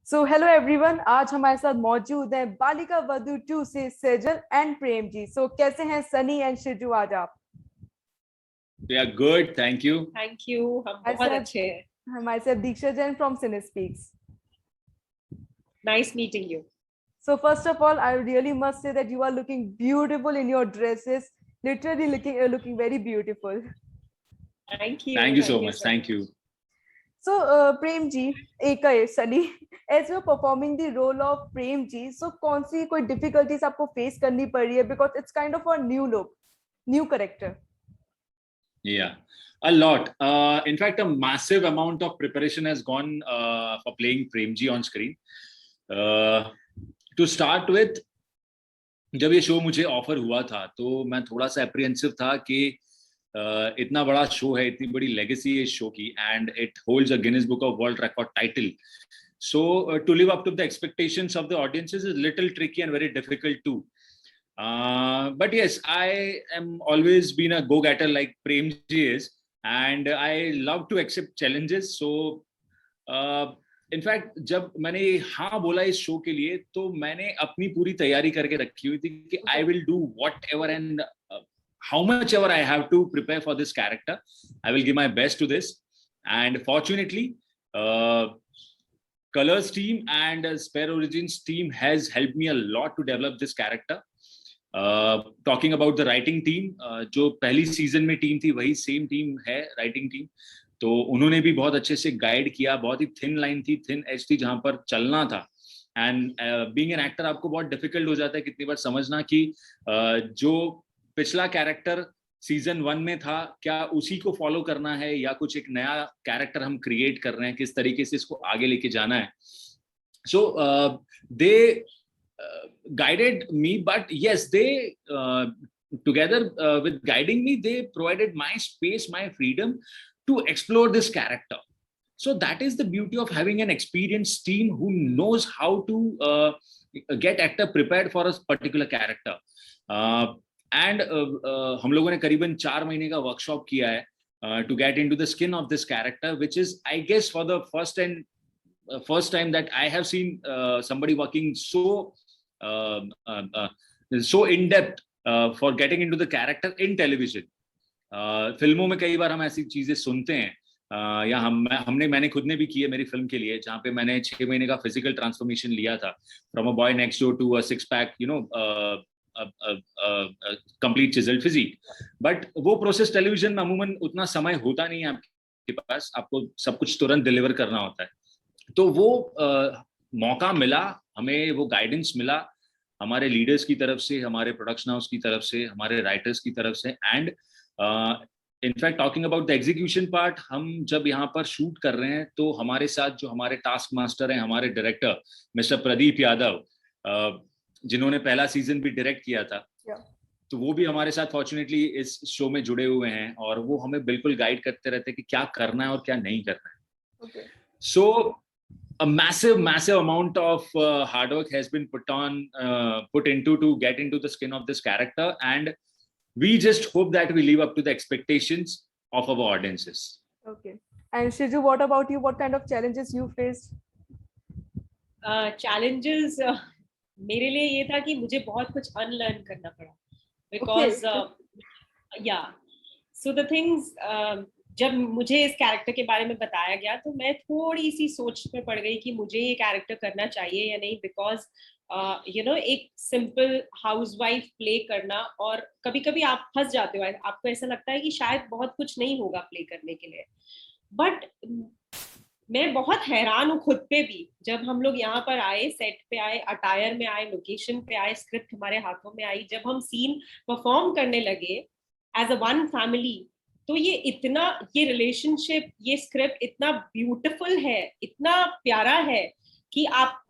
So hello everyone, आज हमारे साथ मौजूद हैं बालिका वधू 2 से सेजल एंड प्रेम जी। कैसे हैं सनी एंड शिजू आज आप? We are good, thank you. Thank you, हम हमारे बहुत साथ अच्छे हैं. हमारे साथ Diksha Jain from Cine Speaks. Nice meeting you. So first of all, I really must say that you are looking beautiful in your dresses. Literally looking very beautiful. Thank you. Thank you so much. Thank you. So Prem ji, एक Sunny, as you're performing the role of Prem ji, so कौन सी कोई difficulties आपको face करनी पड़ रही है, because it's kind of a new look, new character. Yeah, a lot. In fact, a massive amount of preparation has gone for playing Premji on screen. To start with, जब ये show मुझे offer हुआ था तो मैं थोड़ा सा apprehensive था कि इतना बड़ा शो है, इतनी बड़ी लेगेसी है इस शो की, and it holds a Guinness book of world record title. So to live up to the expectations of the audiences is little tricky and very difficult too. But yes, I am always been a go-getter like Premji is, and I love to accept challenges. So in fact, जब मैंने हाँ बोला इस show के लिए तो मैंने अपनी पूरी तैयारी करके रखी हुई थी कि I will do whatever and how much ever I have to prepare for this character. I will give my best to this, and fortunately, Colors team and Spare Origins team has helped me a lot to develop this character. Talking about the writing team, जो पहली season में team थी वही same team है writing team, तो उन्होंने भी बहुत अच्छे से गाइड किया. बहुत ही थिन लाइन थी, थिन एज थी जहां पर चलना था. एंड बीइंग एन एक्टर आपको बहुत डिफिकल्ट हो जाता है कितनी बार समझना कि जो पिछला कैरेक्टर सीजन 1 में था क्या उसी को फॉलो करना है या कुछ एक नया कैरेक्टर हम क्रिएट कर रहे हैं, किस तरीके से इसको आगे लेके जाना है. सो दे guided me, but yes, they together with guiding me, they provided my space, my freedom to explore this character. So that is the beauty of having an experienced team who knows how to get actor prepared for a particular character. And हम लोगों ने करीबन 4 महीने का workshop किया है to get into the skin of this character, which is, I guess, for the first time that I have seen somebody working so in depth for getting into the character in television. फिल्मों में कई बार हम ऐसी चीजें सुनते हैं या मैंने खुद ने भी की है मेरी फिल्म के लिए, जहाँ पे मैंने 6 महीने का फिजिकल ट्रांसफॉर्मेशन लिया था from a boy next door to a 6-पैक, you know, complete chiseled physique. But वो प्रोसेस टेलीविजन में अमूमन उतना समय होता नहीं है आपके पास, आपको सब कुछ तुरंत डिलीवर करना होता है. तो वो मौका मिला हमें, वो गाइडेंस मिला हमारे लीडर्स की तरफ से, हमारे प्रोडक्शन हाउस की तरफ से, हमारे राइटर्स की तरफ से. And in fact talking about the execution part, हम जब यहाँ पर शूट कर रहे हैं तो हमारे साथ जो हमारे टास्क मास्टर हैं, हमारे डायरेक्टर मिस्टर प्रदीप यादव, जिन्होंने पहला सीजन भी डायरेक्ट किया था, तो वो भी हमारे साथ फॉर्चुनेटली इस शो में जुड़े हुए हैं और वो हमें बिल्कुल गाइड करते रहते हैं कि क्या करना है और क्या नहीं करना है. सो a massive amount of hard work has been put into to get into the skin of this character, and we just hope that we live up to the expectations of our audiences. Okay. And Shiju, what about you? What kind of challenges you faced? Challenges मेरे लिए ये था कि मुझे बहुत कुछ unlearn करना पड़ा, because so the things जब मुझे इस कैरेक्टर के बारे में बताया गया तो मैं थोड़ी सी सोच में पड़ गई कि मुझे ये कैरेक्टर करना चाहिए या नहीं, बिकॉज यू नो एक सिंपल हाउसवाइफ प्ले करना, और कभी कभी आप फंस जाते हो, आपको ऐसा लगता है कि शायद बहुत कुछ नहीं होगा प्ले करने के लिए. बट मैं बहुत हैरान हूँ खुद पे भी, जब हम लोग यहाँ पर आए, सेट पे आए, अटायर में आए, लोकेशन पे आए, स्क्रिप्ट हमारे हाथों में आई, जब हम सीन परफॉर्म करने लगे एज अ वन फैमिली, तो ये रिलेशनशिप, ये स्क्रिप्ट इतना ब्यूटीफुल है, इतना प्यारा है कि आप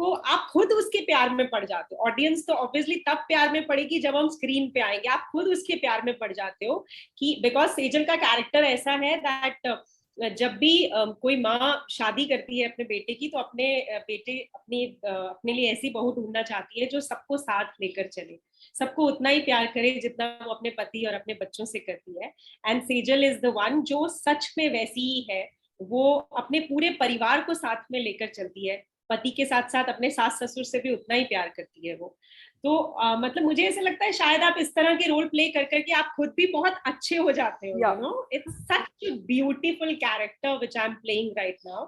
खुद उसके प्यार में पड़ जाते हो. ऑडियंस तो ऑब्वियसली तब प्यार में पड़ेगी जब हम स्क्रीन पे आएंगे, आप खुद उसके प्यार में पड़ जाते हो कि बिकॉज सेजल का कैरेक्टर ऐसा है दैट जब भी कोई माँ शादी करती है अपने बेटे की, तो अपने लिए ऐसी बहू ढूंढना चाहती है जो सबको साथ लेकर चले, सबको उतना ही प्यार करे जितना वो अपने पति और अपने बच्चों से करती है. And Sejal is the one जो सच में वैसी ही है, वो अपने पूरे परिवार को साथ में लेकर चलती है. पति के साथ साथ अपने सास ससुर से भी उतना ही प्यार करती है वो। तो मतलब मुझे ऐसा लगता है शायद आप इस तरह के रोल प्ले कर करके आप खुद भी बहुत अच्छे हो जाते हो, you know. It's such a beautiful character which I am playing right now.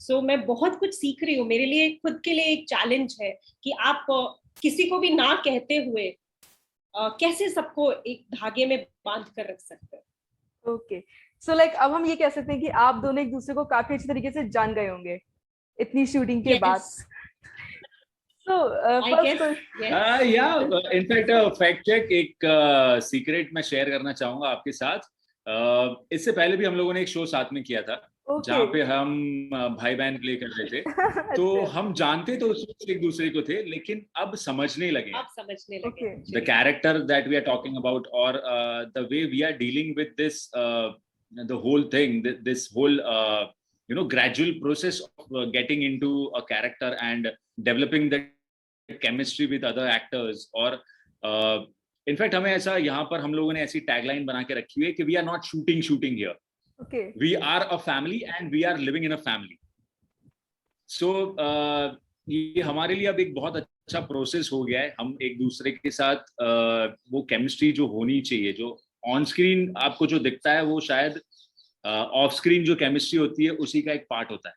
So मैं बहुत कुछ सीख रही हूँ। मेरे लिए खुद के लिए एक चैलेंज है कि आप किसी को भी ना कहते हुए कैसे सबको एक धागे में बांध कर रख सकते हैं। ओके, सो लाइक अब हम ये कह सकते हैं कि आप दोनों एक दूसरे को काफी अच्छी तरीके से जान गए होंगे इतनी शूटिंग के बाद। So, इनफैक्ट फैक्ट चेक एक सीक्रेट मैं शेयर करना चाहूंगा आपके साथ। इससे पहले भी हम लोगों ने एक शो साथ में किया था, जहाँ पे हम भाई बहन प्ले कर रहे थे। तो हम जानते तो एक दूसरे को थे, लेकिन अब समझने लगे। The character that we are talking about और the way we are dealing with this the whole thing, this whole gradual process of getting into a character and developing the chemistry with other actors। और in fact हमें ऐसा यहाँ पर हम लोगों ने ऐसी टैगलाइन बना के रखी हुई है कि we are not shooting here, we are a family and we are living in a family. So ये हमारे लिए अब एक बहुत अच्छा प्रोसेस हो गया है। हम एक दूसरे के साथ वो केमिस्ट्री जो होनी चाहिए, जो ऑन स्क्रीन आपको जो दिखता है वो शायद ऑफ स्क्रीन जो केमिस्ट्री होती है उसी का एक पार्ट होता है।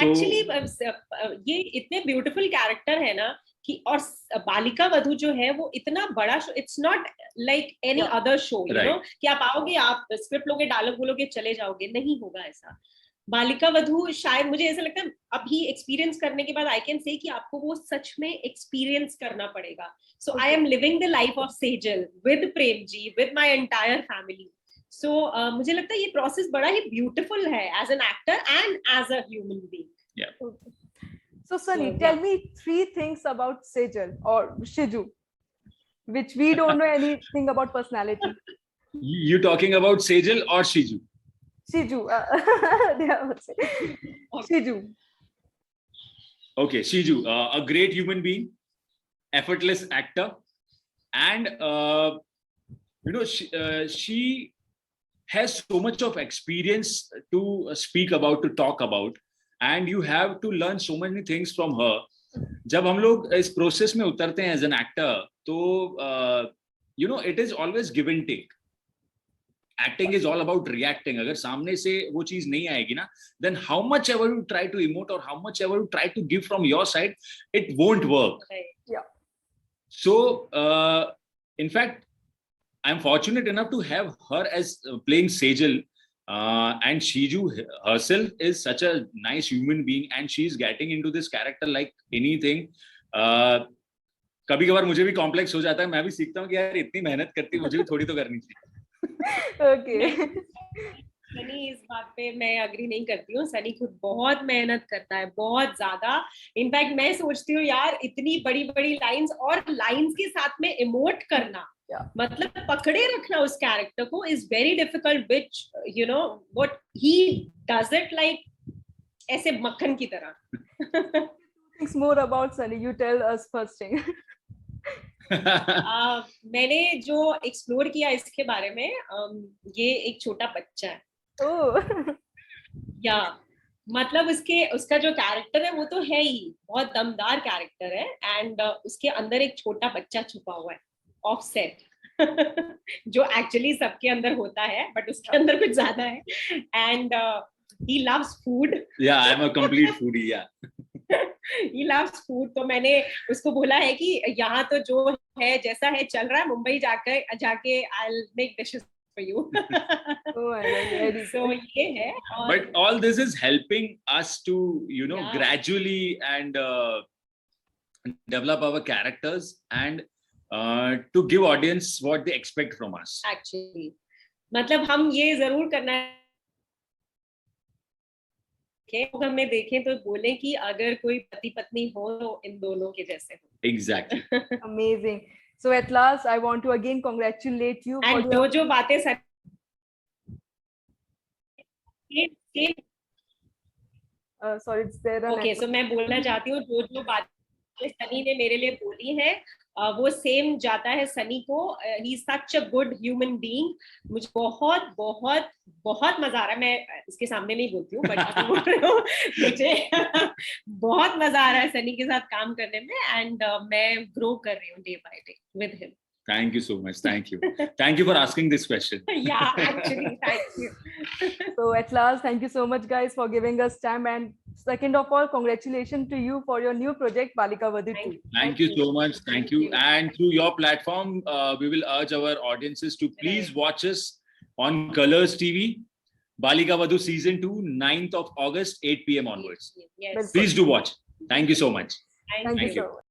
एक्चुअली ये इतने ब्यूटीफुल कैरेक्टर है ना कि, और बालिका वधू जो है वो इतना बड़ा show, it's not like any other show, you know, कि आप आओगे, आप स्क्रिप्ट लोगे, डायलॉग बोलोगे, चले जाओगे, नहीं होगा ऐसा। बालिका वधू शायद मुझे ऐसा लगता है अभी एक्सपीरियंस करने के बाद आई कैन से कि आपको वो सच में एक्सपीरियंस करना पड़ेगा। So I am living the life of Sejal with Prem ji, with my entire family. So मुझे लगता है ये प्रोसेस बड़ा ही ब्यूटीफुल है as an actor and as a human being. Yeah. So Sunny, tell me 3 things about Sejal or Shiju, which we don't know anything about personality. You talking about Sejal or Shiju? Shiju. Shiju. Okay, Shiju, a great human being, effortless actor, and she has so much of experience to speak about, to talk about, and you have to learn so many things from her. जब हम लोग इस process में उतरते हैं as an actor, तो it is always give and take. Acting is all about reacting. अगर सामने से वो चीज नहीं आएगी ना, then how much ever you try to emote or how much ever you try to give from your side, it won't work. Yeah. So in fact, I'm fortunate enough to have her as playing Sejal, and Shiju herself is such a nice human being, and she's getting into this character like anything. कभी-कभार मुझे भी complex हो जाता है, मैं भी सीखता हूँ कि यार इतनी मेहनत करती, मुझे भी थोड़ी तो करनी चाहिए। Okay. सनी, इस बात पे मैं अग्री नहीं करती हूँ। सनी खुद बहुत मेहनत करता है, बहुत ज्यादा। इनफैक्ट मैं सोचती हूँ यार इतनी बड़ी बड़ी लाइंस, और लाइंस के साथ में इमोट करना, मतलब पकड़े रखना उस कैरेक्टर को is very difficult, which you know what he does it like ऐसे मक्खन की तरह। Things more about Sunny, you tell us first thing. मैंने जो एक्सप्लोर किया इसके बारे में, ये एक छोटा बच्चा है। या मतलब उसका जो कैरेक्टर है वो तो है ही, बहुत दमदार कैरेक्टर है, एंड उसके अंदर एक छोटा बच्चा छुपा हुआ है, ऑफसेट, जो एक्चुअली सबके अंदर होता है, बट उसके अंदर कुछ ज्यादा है। And he loves food. Yeah, I am a complete foodie. Yeah. He loves food. तो मैंने उसको बोला है कि यहाँ तो जो है जैसा है चल रहा है, मुंबई जाके I'll make dishes for you. So ये है। But all this is helping us to gradually and develop our characters and to give audience what they expect from us. Actually, मतलब हम ये जरूर करना है कि हमें देखें तो बोले कि अगर कोई पति पत्नी हो तो इन दोनों के जैसे हो। Exactly. Amazing. So at last I want to again congratulate you. And जो बातें sorry, it's there. Okay, so मैं बोलना चाहती हूँ जो बातें सनी ने मेरे लिए बोली है, वो सेम जाता है सनी को। He is such a good human being. मुझे बहुत बहुत बहुत मजा आ रहा है। मैं इसके सामने नहीं बोलती हूँ, बट मुझे बहुत मजा आ रहा है सनी के साथ काम करने में एंड मैं ग्रो कर रही हूँ day by day with him. Thank you so much. Thank you. Thank you for asking this question. Yeah, actually, thank you. So at last, thank you so much, guys, for giving us time. And second of all, congratulations to you for your new project, Balika Vadhu 2. Thank you so much. Thank you. And through your platform, we will urge our audiences to please watch us on Colors TV, Balika Vadhu Season 2, 9th of August, 8 p.m. onwards. Yes. Please do watch. Thank you so much. Thank Thank you. you so much.